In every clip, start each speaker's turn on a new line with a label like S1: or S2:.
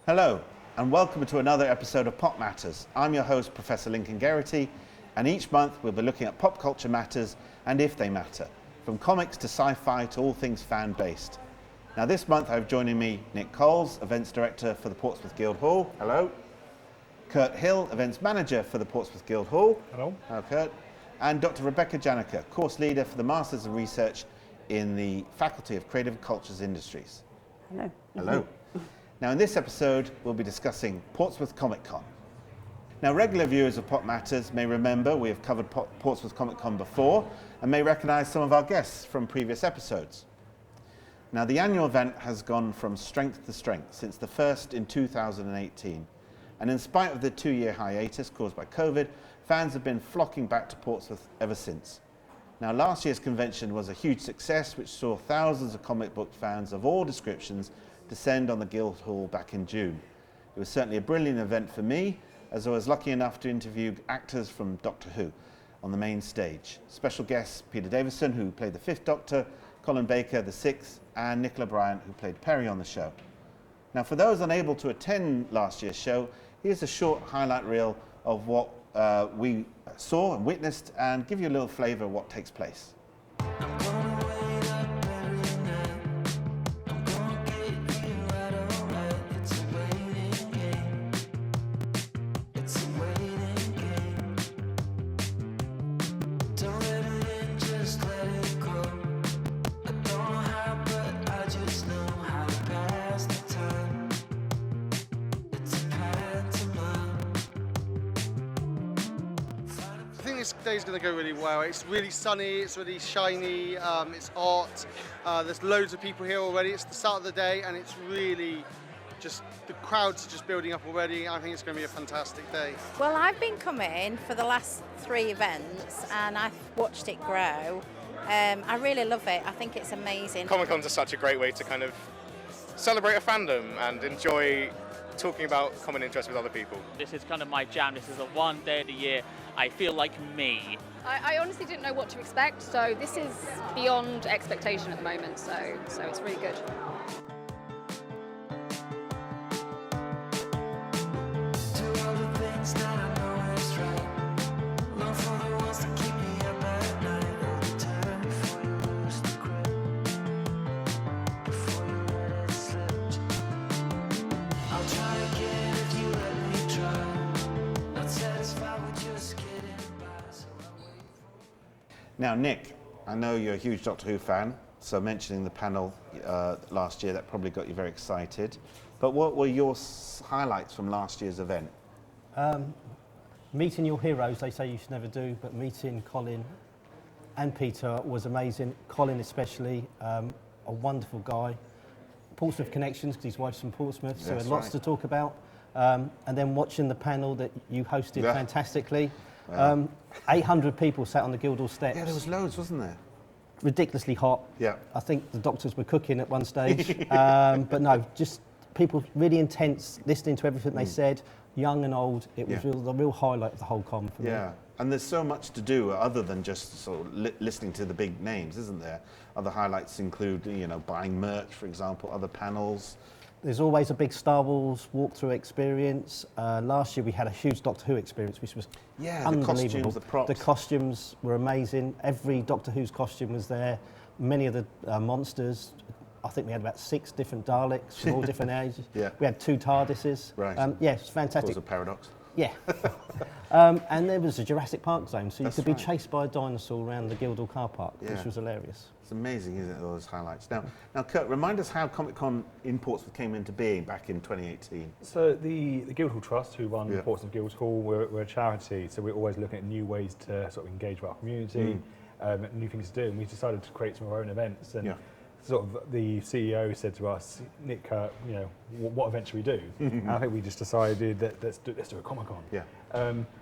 S1: Hello, and welcome to another episode of Pop Matters. I'm your host, Professor Lincoln Geraghty, and each month we'll be looking at pop culture matters and if they matter, from comics to sci-fi to all things fan-based. Now this month I have joining me Nick Coles, Events Director for the Portsmouth Guildhall. Hello. Kurt Hill, Events Manager for the Portsmouth Guildhall.
S2: Hello.
S1: Hello, Kurt. And Dr. Rebecca Janica, Course Leader for the Masters of Research in the Faculty of Creative Cultures Industries.
S3: Hello.
S1: Hello. Now in this episode we'll be discussing Portsmouth Comic Con. Now regular viewers of Pop Matters may remember we have covered Portsmouth Comic Con before and may recognise some of our guests from previous episodes. Now the annual event has gone from strength to strength since the first in 2018, and in spite of the 2-year hiatus caused by COVID, fans have been flocking back to Portsmouth ever since. Now last year's convention was a huge success which saw thousands of comic book fans of all descriptions descend on the Guildhall back in June. It was certainly a brilliant event for me, as I was lucky enough to interview actors from Doctor Who on the main stage. Special guests Peter Davison, who played the 5th Doctor, Colin Baker, the 6th, and Nicola Bryant, who played Perry on the show. Now for those unable to attend last year's show, here's a short highlight reel of what we saw and witnessed, and give you a little flavour of what takes place.
S4: This day's going to go really well. It's really sunny, it's really shiny, it's hot, there's loads of people here already. It's the start of the day and it's really just, the crowds are just building up already. I think it's going to be a fantastic day.
S3: Well, I've been coming for the last 3 events and I've watched it grow. I really love it. I think it's amazing.
S2: Comic Cons are such a great way to kind of celebrate a fandom and enjoy talking about common interests with other people.
S5: This is kind of my jam. This is the one day of the year I feel like me.
S6: I honestly didn't know what to expect, so this is beyond expectation at the moment, so it's really good.
S1: Now Nick, I know you're a huge Doctor Who fan, so mentioning the panel last year, that probably got you very excited. But what were your highlights from last year's event?
S7: Meeting your heroes, they say you should never do, but meeting Colin and Peter was amazing. Colin especially, a wonderful guy. Portsmouth connections, because his wife's from Portsmouth, so
S1: That's
S7: lots
S1: right.
S7: to talk about. And then watching the panel that you hosted fantastically.
S1: Wow.
S7: 800 people sat on the Guildhall steps.
S1: Yeah, there was loads, wasn't there?
S7: Ridiculously hot.
S1: Yeah.
S7: I think the doctors were cooking at one stage. But no, just people really intense, listening to everything they said, young and old. It was the real highlight of the whole con for me.
S1: Yeah, and there's so much to do other than just sort of listening to the big names, isn't there? Other highlights include, you know, buying merch, for example, other panels.
S7: There's always a big Star Wars walkthrough experience. Last year we had a huge Doctor Who experience, which was unbelievable.
S1: The costumes, the props.
S7: The costumes were amazing. Every Doctor Who's costume was there. Many of the monsters. I think we had about 6 different Daleks from all different ages.
S1: Yeah.
S7: We had 2 TARDISes.
S1: Right.
S7: Yeah, it's fantastic.
S1: It was a paradox.
S7: Yeah. And there was a Jurassic Park zone, so you
S1: That's
S7: could be
S1: right.
S7: chased by a dinosaur around the Guildhall car park,
S1: Yeah.
S7: which was hilarious.
S1: It's amazing, isn't it, those highlights? Now, Kurt, remind us how Comic Con in Portsmouth came into being back in 2018.
S8: So the Guildhall Trust, who run
S1: Yeah.
S8: Portsmouth Guildhall, we're a charity, so we're always looking at new ways to sort of engage with our community, new things to do, and we decided to create some of our own events. And sort of the CEO said to us, Nick, you know, what event should we do? And I think we just decided that let's do a Comic Con.
S1: Yeah.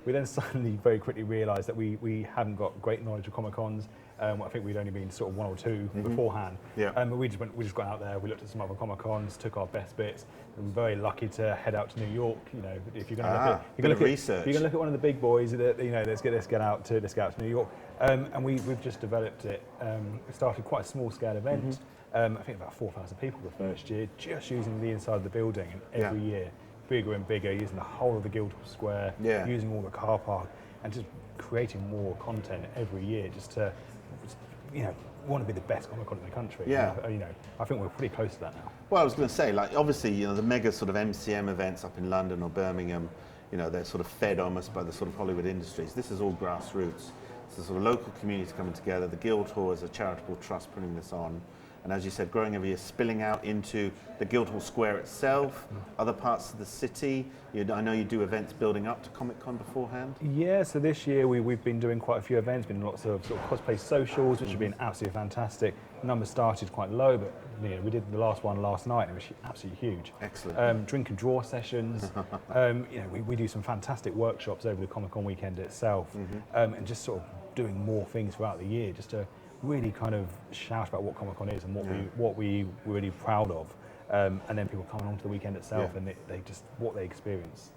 S8: We then suddenly very quickly realised that we hadn't got great knowledge of Comic Cons. I think we'd only been sort of 1 or 2 beforehand.
S1: Yeah.
S8: But we just got out there. We looked at some other Comic Cons, took our best bits. And we're very lucky to head out to New York. You know, if you're going to look at,
S1: research.
S8: if you're going to look at one of the big boys, you know, let's get out to New York. And we've just developed it. We started quite a small scale event. I think about 4,000 people the first year, just using the inside of the building, and every year bigger and bigger, using the whole of the Guildhall Square, using all the car park, and just creating more content every year, just to, want to be the best Comic Con in the country.
S1: Yeah.
S8: I think we're pretty close to that now.
S1: Well, I was going to say, like, obviously, the mega sort of MCM events up in London or Birmingham, they're sort of fed almost by the sort of Hollywood industries. This is all grassroots. It's the sort of local community coming together. The Guildhall is a charitable trust putting this on. And as you said, growing every year, spilling out into the Guildhall Square itself, other parts of the city. I know you do events building up to Comic Con beforehand.
S8: Yeah, so this year we've been doing quite a few events, been lots of sort of cosplay socials, which have been absolutely fantastic. Numbers started quite low, but we did the last one last night, and it was absolutely huge.
S1: Excellent.
S8: Drink and draw sessions. We do some fantastic workshops over the Comic Con weekend itself, and just sort of doing more things throughout the year, just to really kind of shout about what Comic Con is and what we're really proud of, and then people come along to the weekend itself and they just what they experience.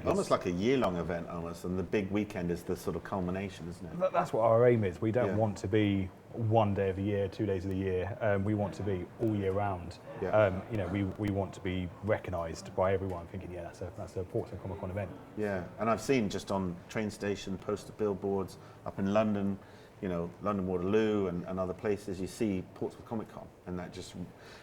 S1: Almost like a year-long event, almost, and the big weekend is the sort of culmination, isn't it?
S8: That's what our aim is. We don't want to be one day of the year, 2 days of the year. We want to be all year round. We want to be recognised by everyone, thinking, that's a Portsmouth Comic Con event. Yeah,
S1: and I've seen just on train station poster billboards up in London, London Waterloo and other places, you see Portsmouth Comic Con, and that just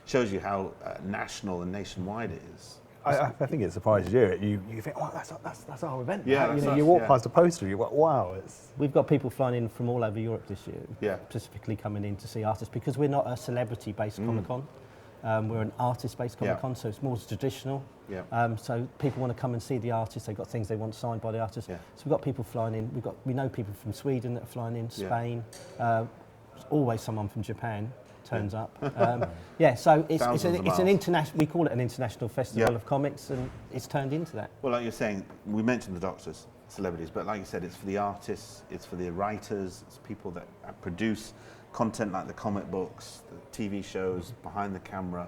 S1: shows you how national and nationwide it is.
S8: I think it surprises you. You think, oh, that's our event.
S1: Yeah,
S8: you walk past a poster, you go, wow.
S7: We've got people flying in from all over Europe this year,
S1: Yeah.
S7: specifically coming in to see artists, because we're not a celebrity-based Comic Con. We're an artist-based Comic Con, so it's more traditional.
S1: Yeah.
S7: So people want to come and see the artists. They've got things they want signed by the artists.
S1: Yeah.
S7: So we've got people flying in. We know people from Sweden that are flying in, Spain. Always someone from Japan turns up. So it's an international. We call it an international festival of comics, and it's turned into that.
S1: Well, like you're saying, we mentioned the doctors, celebrities, but like you said, it's for the artists, it's for the writers, it's people that produce content like the comic books, the TV shows, behind the camera,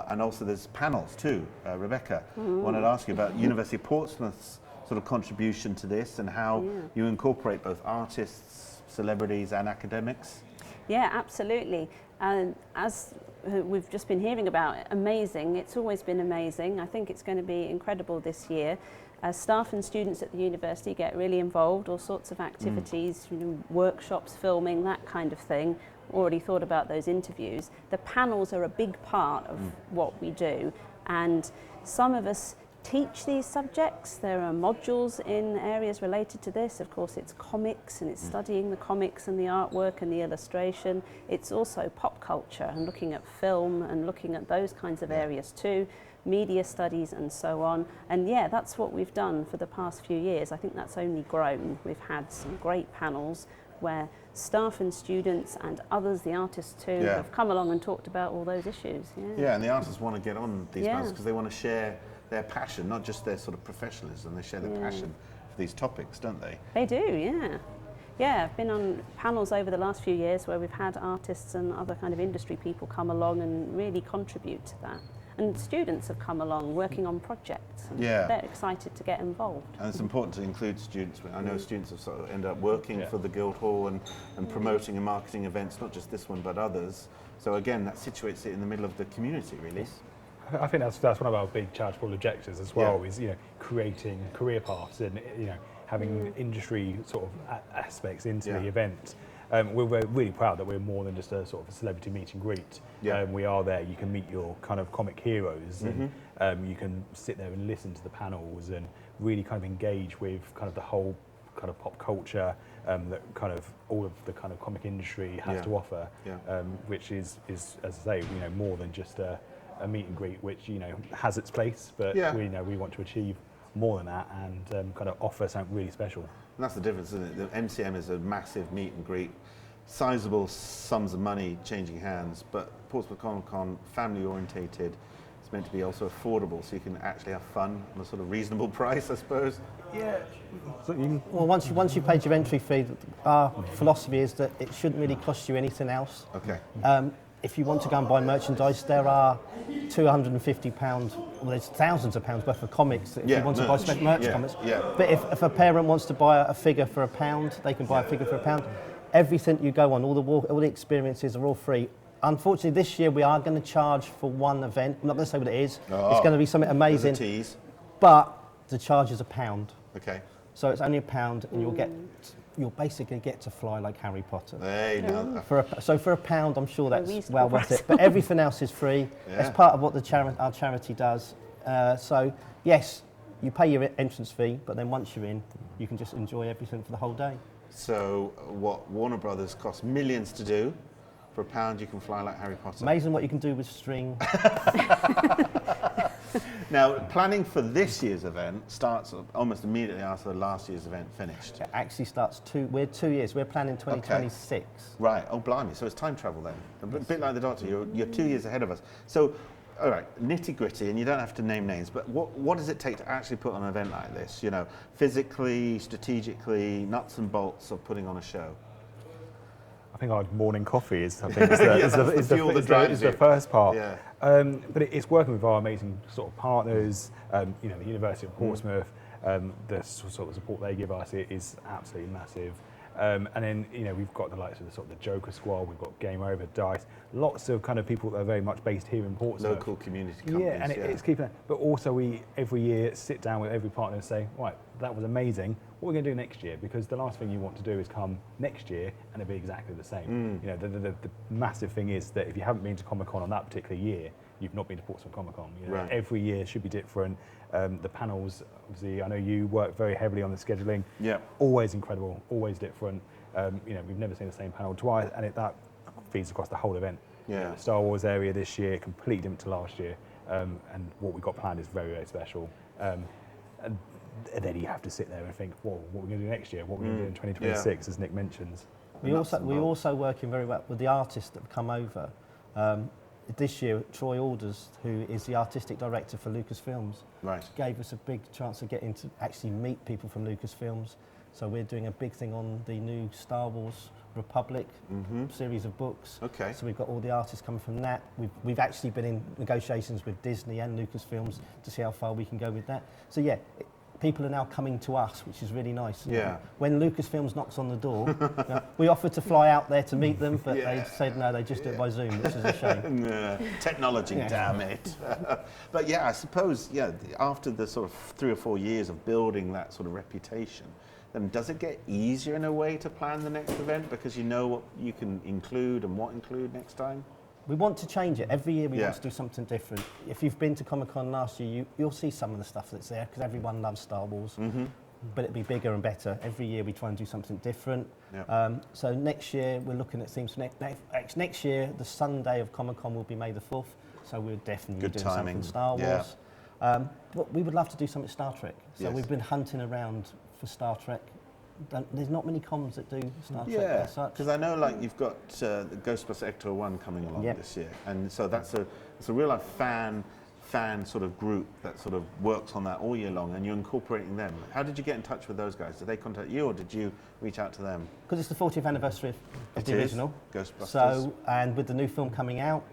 S1: and also there's panels too. Rebecca, I wanted to ask you about University of Portsmouth's sort of contribution to this and how you incorporate both artists, celebrities and academics.
S9: Yeah, absolutely. As we've just been hearing about, amazing. It's always been amazing. I think it's going to be incredible this year. Staff and students at the university get really involved, all sorts of activities, workshops, filming, that kind of thing. Already thought about those interviews. The panels are a big part of what we do, and some of us teach these subjects. There are modules in areas related to this. Of course, it's comics, and it's studying the comics and the artwork and the illustration. It's also pop culture and looking at film and looking at those kinds of areas too, media studies and so on. And that's what we've done for the past few years. I think that's only grown. We've had some great panels where staff and students and others, the artists too, have come along and talked about all those issues.
S1: Yeah, and the artists want to get on these panels because they want to share their passion, not just their sort of professionalism. They share their passion for these topics, don't they?
S9: They do, yeah. I've been on panels over the last few years where we've had artists and other kind of industry people come along and really contribute to that. And students have come along working on projects. And they're excited to get involved.
S1: And it's important to include students. I know students have sort of ended up working for the Guildhall and promoting and marketing events, not just this one, but others. So again, that situates it in the middle of the community, really.
S8: I think that's one of our big charitable objectives as well, is creating career paths and having industry sort of aspects into the event. We're really proud that we're more than just a sort of a celebrity meet and greet. We are there. You can meet your kind of comic heroes, and you can sit there and listen to the panels and really kind of engage with kind of the whole kind of pop culture that kind of all of the kind of comic industry has to offer, which is as I say, more than just a meet and greet, which has its place, but we want to achieve more than that and kind of offer something really special.
S1: And that's the difference, isn't it? The MCM is a massive meet and greet, sizable sums of money changing hands, but Portsmouth Comic Con, family orientated, it's meant to be also affordable, so you can actually have fun on a sort of reasonable price, I suppose.
S8: Yeah.
S7: Well, once you paid your entry fee, our philosophy is that it shouldn't really cost you anything else.
S1: Okay.
S7: if you want to go and buy merchandise, there are £250, well, there's thousands of pounds worth of comics if you want to buy merch comics. But if a parent wants to buy a figure for £1, they can buy a figure for £1. Everything you go on, all the experiences are all free. Unfortunately, this year we are going to charge for one event. I'm not going to say what it is. It's going to be something amazing.
S1: There's a tease.
S7: But the charge is £1.
S1: Okay.
S7: So it's only £1, and you'll basically get to fly like Harry Potter.
S1: Hey, no.
S7: So for £1, I'm sure that's well worth it. But everything else is free. It's part of what our charity does. So yes, you pay your entrance fee, but then once you're in, you can just enjoy everything for the whole day.
S1: So what Warner Brothers cost millions to do, for £1 you can fly like Harry Potter.
S7: Amazing what you can do with string.
S1: Now, planning for this year's event starts almost immediately after the last year's event finished.
S7: It actually starts we're 2 years. We're planning 2026.
S1: Okay. Right. Oh, blimey. So it's time travel then. A bit like the Doctor. You're 2 years ahead of us. So, all right, nitty gritty, and you don't have to name names, but what does it take to actually put on an event like this? You know, physically, strategically, nuts and bolts of putting on a show.
S8: I think our morning coffee is the first part.
S1: Yeah.
S8: But it's working with our amazing sort of partners, you know, the University of Portsmouth, the sort of support they give us is absolutely massive. And then, you know, we've got the likes of the sort of the Joker Squad, we've got Game Over, Dice, lots of kind of people that are very much based here in Portsmouth.
S1: Local community companies.
S8: Yeah, and it's keeping that. But also we, every year, sit down with every partner and say, right, that was amazing, what are we going to do next year? Because the last thing you want to do is come next year and it'll be exactly the same. You know, the massive thing is that if you haven't been to Comic Con on that particular year, you've not been to Portsmouth Comic Con. You know, every year should be different. The panels, obviously, I know you work very heavily on the scheduling. Yeah. Always incredible, always different. You know, we've never seen the same panel twice, and that feeds across the whole event. Yeah. You know, the Star Wars area this year, completely different to last year, and what we've got planned is very, very special. And then you have to sit there and think, well, what are we going to do next year? What are we going to do in 2026, as Nick mentions?
S7: We're also working very well with the artists that have come over. This year, Troy Alders, who is the artistic director for Lucasfilms, gave us a big chance to get into actually meet people from Lucasfilms. So we're doing a big thing on the new Star Wars Republic series of books. Okay. So we've got all the artists coming from that. We've actually been in negotiations with Disney and Lucasfilms to see how far we can go with that. So yeah, people are now coming to us, which is really nice. Yeah. When Lucasfilms knocks on the door, you know, we offered to fly out there to meet them, but they said no, they just do it by Zoom, which is a shame.
S1: Technology, damn it. But yeah, I suppose, after the sort of 3 or 4 years of building that sort of reputation, then does it get easier in a way to plan the next event because you know what you can include and what include next time?
S7: We want to change it. Every year we want to do something different. If you've been to Comic Con last year, you'll see some of the stuff that's there because everyone loves Star Wars, but it'd be bigger and better. Every year we try and do something different. So next year we're looking at themes. Next year, the Sunday of Comic Con will be May the 4th, so we're definitely doing something Star Wars. But we would love to do something Star Trek. So we've been hunting around for Star Trek. There's not many cons that do Star Trek as such.
S1: Because I know, like, you've got the Ghostbusters Ecto 1 coming along this year, and so it's a real life fan sort of group that sort of works on that all year long, and you're incorporating them. How did you get in touch with those guys? Did they contact you, or did you reach out to them?
S7: Because it's the 40th anniversary of the original
S1: Ghostbusters.
S7: So, and with the new film coming out,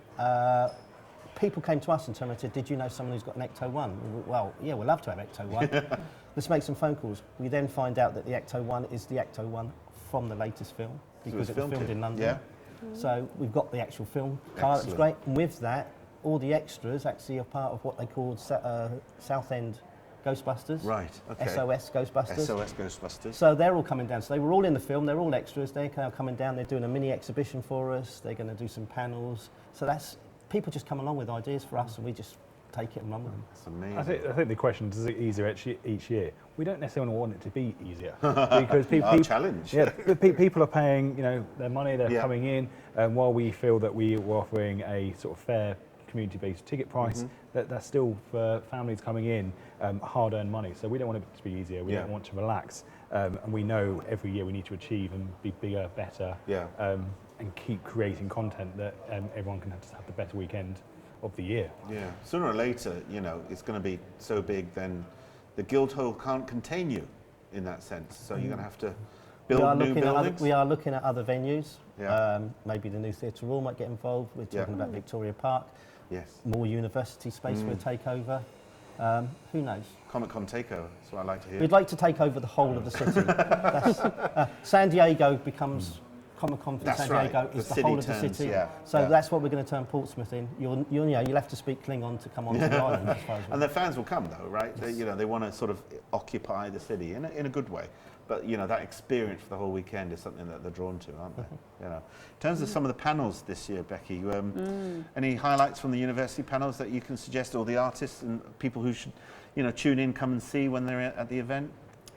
S7: people came to us and told me, did you know someone who's got an Ecto 1? Well, yeah, we'd love to have Ecto 1. Let's make some phone calls. We then find out that the Ecto 1 is the Ecto 1 from the latest film because it was filmed in London. Yeah. So we've got the actual film car. It's great. And with that, all the extras actually are part of what they called South End Ghostbusters. Right. Okay. SOS Ghostbusters.
S1: SOS Ghostbusters.
S7: So they're all coming down. So they were all in the film. They're all extras. They're now coming down. They're doing a mini exhibition for us. They're going to do some panels. So that's people just come along with ideas for us, and we just take it and run with them.
S1: That's amazing.
S8: I think the question is it easier each year? We don't necessarily want it to be easier because people
S1: challenge.
S8: People are paying, you know, their money. They're coming in, and while we feel that we were offering a sort of fair community-based ticket price, that's still for families coming in hard-earned money. So we don't want it to be easier. We don't want to relax, and we know every year we need to achieve and be bigger, better, and keep creating content that everyone can just have the better weekend of the year.
S1: Yeah. Sooner or later, you know, it's going to be so big, then the Guildhall can't contain you in that sense. So you're going to have to build new buildings?
S7: We are looking at other venues.
S1: Yeah.
S7: Maybe the new theatre hall might get involved. We're talking about Victoria Park.
S1: Yes.
S7: More university space we'll take over. Who knows?
S1: Comic Con takeover. That's what I like to hear.
S7: We'd like to take over the whole of the city. San Diego becomes Comic Con for San Diego is the whole of the city. So that's what we're going to turn Portsmouth in. You'll have to speak Klingon to come onto the island. As far as
S1: and the fans will come though, right? Yes. They want to sort of occupy the city in a good way. But that experience for the whole weekend is something that they're drawn to, aren't they? In terms of some of the panels this year, Becky, any highlights from the university panels that you can suggest, or the artists and people who should, tune in, come and see when they're at the event?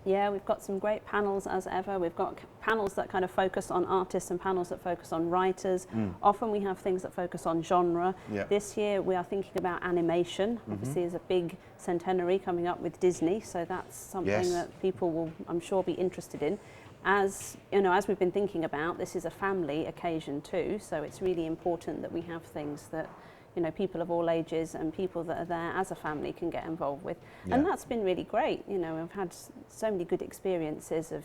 S9: Yeah, we've got some great panels as ever. We've got panels that kind of focus on artists and panels that focus on writers. Often we have things that focus on genre. This year we are thinking about animation. Obviously there's a big centenary coming up with Disney, so that's something that people will, I'm sure, be interested in. As we've been thinking about, this is a family occasion too, so it's really important that we have things that people of all ages and people that are there as a family can get involved with. And that's been really great. We've had so many good experiences of,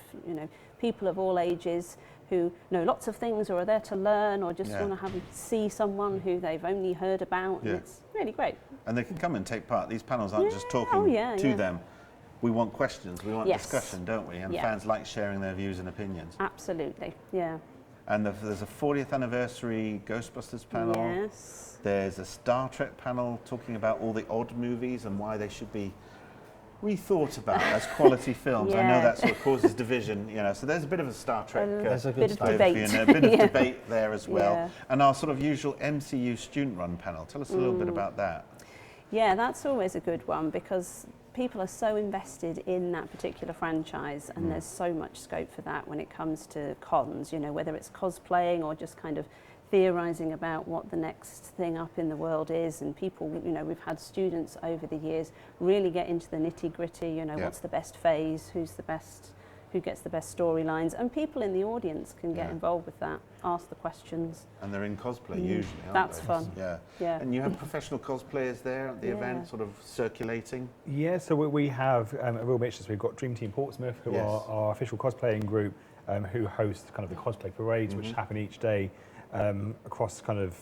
S9: people of all ages who know lots of things or are there to learn or just want to see someone who they've only heard about. And it's really great.
S1: And they can come and take part. These panels aren't just talking to them. We want questions, we want discussion, don't we? And fans like sharing their views and opinions.
S9: Absolutely, yeah.
S1: And there's a 40th anniversary Ghostbusters panel.
S9: Yes.
S1: There's a Star Trek panel talking about all the odd movies and why they should be rethought about as quality films. I know that sort of causes division, so there's a bit of a Star Trek
S7: there's a good
S9: debate.
S1: A bit of debate there as well. And our sort of usual MCU student-run panel. Tell us a little bit about that.
S9: Yeah, that's always a good one because people are so invested in that particular franchise and there's so much scope for that when it comes to cons, whether it's cosplaying or just kind of theorising about what the next thing up in the world is. And people, we've had students over the years really get into the nitty gritty, what's the best phase, who gets the best storylines, and people in the audience can get involved with that, ask the questions.
S1: And they're in cosplay usually, aren't
S9: That's
S1: they?
S9: fun.
S1: Yeah. And you have professional cosplayers there at the event, sort of circulating?
S8: Yeah, so we have a real mixture. So we've got Dream Team Portsmouth, who are our official cosplaying group, who host kind of the cosplay parades, which happen each day across kind of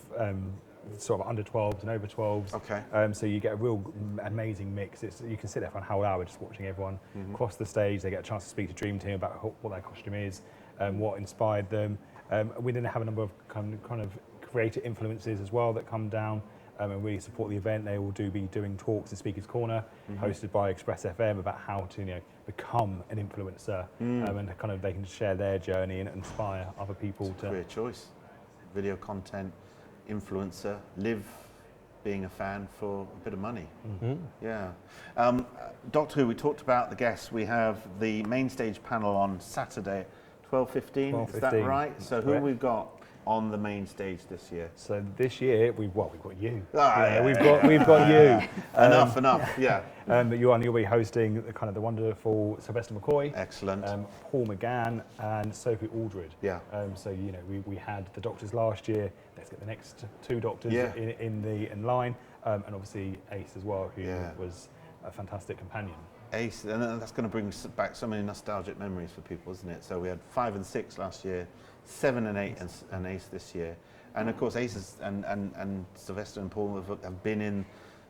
S8: sort of under 12s and over 12s.
S1: Okay.
S8: So you get a real amazing mix. You can sit there for an whole hour just watching everyone cross the stage. They get a chance to speak to Dream Team about what their costume is, what inspired them. We then have a number of kind of creative influences as well that come down and really support the event. They will be doing talks in Speaker's Corner, hosted by Express FM, about how to become an influencer, and kind of they can share their journey and inspire other people to.
S1: Career choice, video content. Influencer, live being a fan for a bit of money. Yeah. Doctor Who, we talked about the guests. We have the main stage panel on Saturday, 12:15. Is that right? So who have we got on the main stage this year?
S8: So this year we've got you.
S1: We've
S8: got you.
S1: Enough. Yeah.
S8: But you'll be hosting the wonderful Sylvester McCoy.
S1: Excellent.
S8: Paul McGann and Sophie Aldred.
S1: Yeah.
S8: So we had the Doctors last year. Let's get the next two Doctors in line, and obviously Ace as well, who was a fantastic companion.
S1: Ace, and that's going to bring back so many nostalgic memories for people, isn't it? So we had 5 and 6 last year, 7 and 8 and Ace this year. And of course Ace and Sylvester and Paul have been in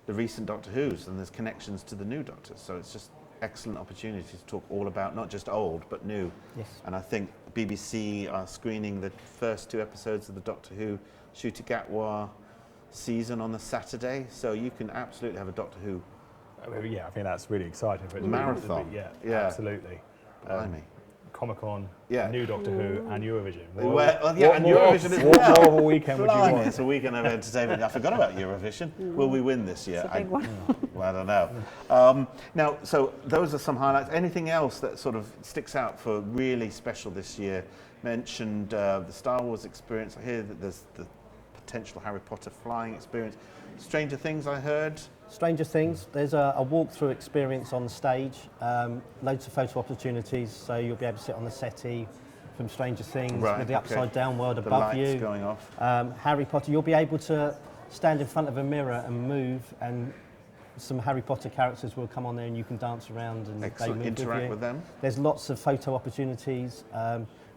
S1: the recent Doctor Who's, and there's connections to the new Doctors. So it's just excellent opportunity to talk all about not just old, but new.
S7: Yes.
S1: And I think BBC are screening the first 2 episodes of the Doctor Who Ncuti Gatwa season on the Saturday. So you can absolutely have a Doctor Who.
S8: Yeah, I think that's really exciting for it.
S1: Marathon.
S8: Yeah, absolutely.
S1: Blimey.
S8: Comic Con, new Doctor Who, and Eurovision.
S1: And Eurovision as well.
S8: What more of a weekend would you want?
S1: It's a weekend of entertainment. I forgot about Eurovision. Will we win this year?
S9: It's a big one.
S1: Well, I don't know. Now, so those are some highlights. Anything else that sort of sticks out for really special this year? Mentioned the Star Wars experience. I hear that there's the potential Harry Potter flying experience. Stranger Things, I heard.
S7: Stranger Things, there's a walkthrough experience on stage, loads of photo opportunities, so you'll be able to sit on the settee from Stranger Things with the upside down world above you.
S1: The lights going off.
S7: Harry Potter, you'll be able to stand in front of a mirror and move and some Harry Potter characters will come on there and you can dance around and
S1: Excellent.
S7: they move
S1: Interact with them.
S7: There's lots of photo opportunities.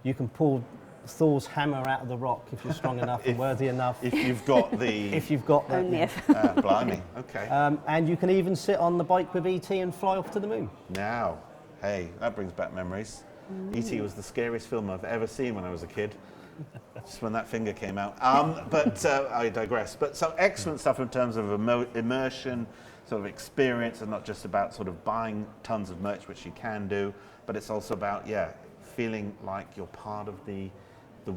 S7: You can pull Thor's hammer out of the rock if you're strong enough and worthy enough.
S1: If you've got the...
S7: if you've got that.
S9: Only
S1: blimey, okay.
S7: And you can even sit on the bike with E.T. and fly off to the moon.
S1: Now, hey, that brings back memories. E.T. was the scariest film I've ever seen when I was a kid. Just when that finger came out. But I digress. But so excellent stuff in terms of immersion, sort of experience, and not just about sort of buying tons of merch, which you can do, but it's also about, feeling like you're part of the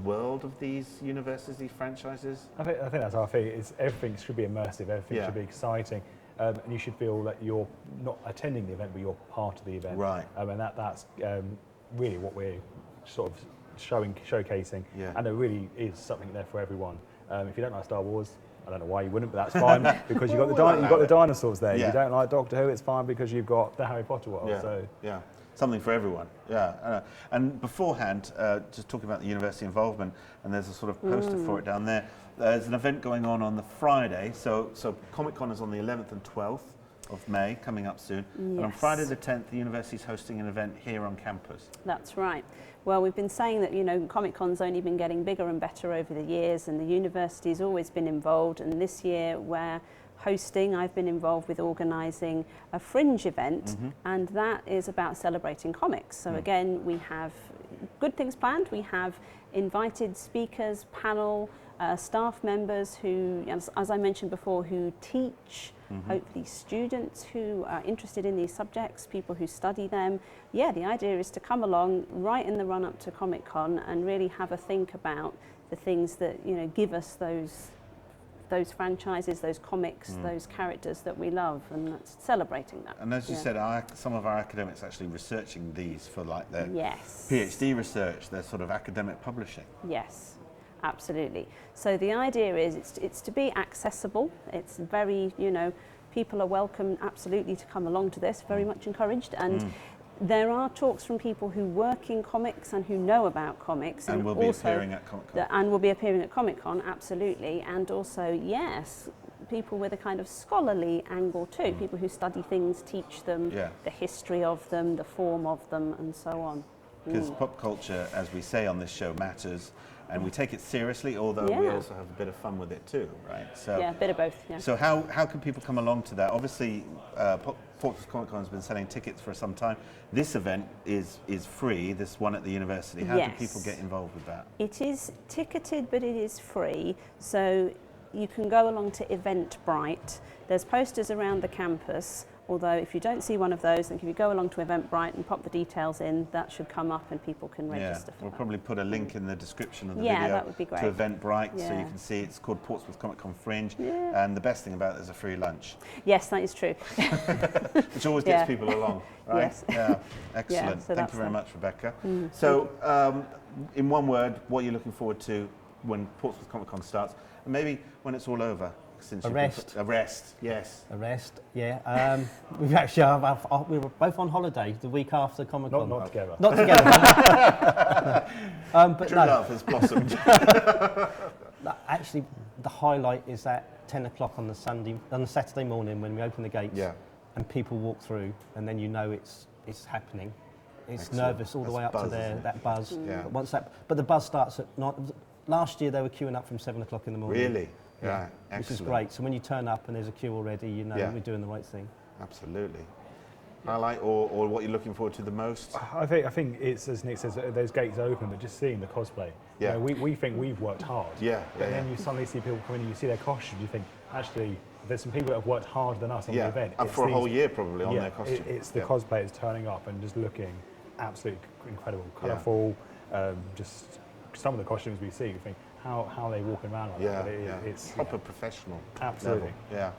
S1: world of these universities, these franchises.
S8: I think that's our thing. Everything should be immersive. Everything should be exciting, and you should feel that you're not attending the event, but you're part of the event.
S1: Right.
S8: And that's really what we're sort of showcasing.
S1: Yeah.
S8: And there really is something there for everyone. If you don't like Star Wars, I don't know why you wouldn't, but that's fine because you've got the dinosaurs there.
S1: Yeah.
S8: You don't like Doctor Who, it's fine because you've got the Harry Potter world.
S1: Yeah.
S8: So
S1: Something for everyone. Yeah. And beforehand, just talking about the university involvement, and there's a sort of poster for it down there. There's an event going on the Friday. So Comic Con is on the 11th and 12th of May, coming up soon. Yes. And on Friday the 10th, the university is hosting an event here on campus.
S9: That's right. Well, we've been saying that, Comic Con's only been getting bigger and better over the years, and the university's always been involved. And this year we're hosting, I've been involved with organising a fringe event, and that is about celebrating comics. So again, we have good things planned. We have invited speakers, panel, staff members who, as I mentioned before, who teach, hopefully students who are interested in these subjects, people who study them. Yeah, the idea is to come along right in the run up to Comic Con and really have a think about the things that give us those franchises, those comics, those characters that we love, and that's celebrating that.
S1: And as you said, some of our academics actually researching these for like their
S9: Yes.
S1: PhD research, their sort of academic publishing.
S9: Yes, absolutely. So the idea is it's to be accessible. It's very, people are welcome absolutely to come along to this, very much encouraged. And there are talks from people who work in comics and who know about comics.
S1: And will be appearing at Comic Con.
S9: And will be appearing at Comic Con, absolutely. And also, yes, people with a kind of scholarly angle too, people who study things, teach them, the history of them, the form of them, and so on.
S1: Because pop culture, as we say on this show, matters, and we take it seriously, although we also have a bit of fun with it too, right? So,
S9: a bit of both,
S1: So how can people come along to that? Obviously, Portsmouth Comic Con has been selling tickets for some time. This event is free, this one at the university. How do people get involved with that? It
S9: is ticketed, but it is free. So you can go along to Eventbrite. There's posters around the campus. Although if you don't see one of those, then if you go along to Eventbrite and pop the details in, that should come up and people can register for
S1: we'll
S9: that.
S1: probably put a link in the description of the video
S9: that would be great.
S1: to Eventbrite so you can see it's called Portsmouth Comic Con Fringe, and the best thing about it is a free lunch.
S9: Yes, that is true.
S1: Which always gets people along, right?
S9: Yes.
S1: Yeah, excellent.
S9: So
S1: Thank you very much, Rebecca. So in one word, what are you looking forward to when Portsmouth Comic Con starts, and maybe when it's all over?
S7: Arrest,
S1: yes.
S7: Arrest, yeah. We've actually, we were both on holiday the week after Comic Con.
S8: Not together.
S7: Not together. But
S1: True love has blossomed.
S7: Actually, the highlight is at 10 o'clock on the Saturday morning when we open the gates and people walk through, and then it's happening. It's nervous all the way up to there, that buzz. But the buzz starts at night. Last year they were queuing up from 7 o'clock in the morning.
S1: Really? Yeah,
S7: which is great. So when you turn up and there's a queue already, we're doing the right thing.
S1: Absolutely. Highlight or what you're looking forward to the most?
S8: I think it's, as Nick says, those gates open, but just seeing the cosplay.
S1: Yeah.
S8: We think we've worked hard. Then you suddenly see people come in and you see their costumes, you think, actually, there's some people that have worked harder than us on the event.
S1: And for a whole year probably on their costume.
S8: It's the cosplayers turning up and just looking absolutely incredible, colourful, just some of the costumes we see, you think, how are they walking around like that?
S1: It's proper professional.
S8: Absolutely.
S1: Level. Yeah.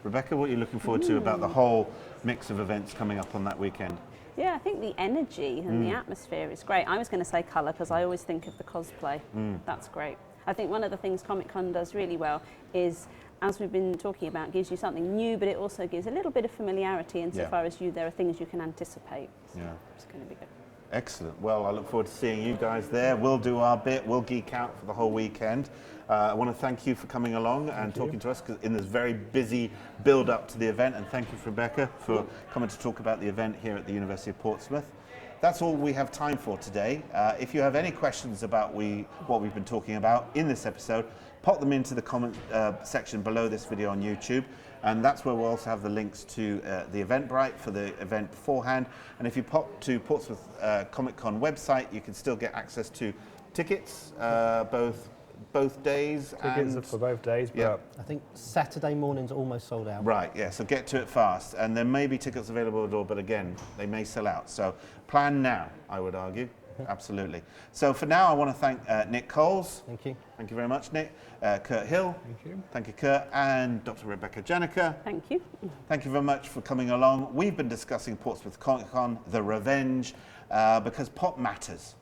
S1: Rebecca, what are you looking forward to about the whole mix of events coming up on that weekend?
S9: Yeah, I think the energy and the atmosphere is great. I was going to say colour because I always think of the cosplay. That's great. I think one of the things Comic Con does really well is, as we've been talking about, gives you something new, but it also gives a little bit of familiarity insofar as there are things you can anticipate. So it's going to be good.
S1: Excellent. Well, I look forward to seeing you guys there. We'll do our bit. We'll geek out for the whole weekend. I want to thank you for coming along and talking to us in this very busy build-up to the event. And thank you, Rebecca, for coming to talk about the event here at the University of Portsmouth. That's all we have time for today. If you have any questions about what we've been talking about in this episode, pop them into the comment section below this video on YouTube. And that's where we'll also have the links to the Eventbrite for the event beforehand. And if you pop to Portsmouth Comic Con website, you can still get access to tickets, both days.
S8: Tickets for both days, but
S7: I think Saturday morning's almost sold out.
S1: Right, yeah, so get to it fast. And there may be tickets available at the door, but again, they may sell out. So plan now, I would argue. Absolutely. So for now, I want to thank Nick Coles.
S7: Thank you.
S1: Thank you very much, Nick. Kurt Hill.
S8: Thank you.
S1: Thank you, Kurt. And Dr. Rebecca Janica.
S9: Thank you.
S1: Thank you very much for coming along. We've been discussing Portsmouth Comic Con, The Revenge, because pop matters.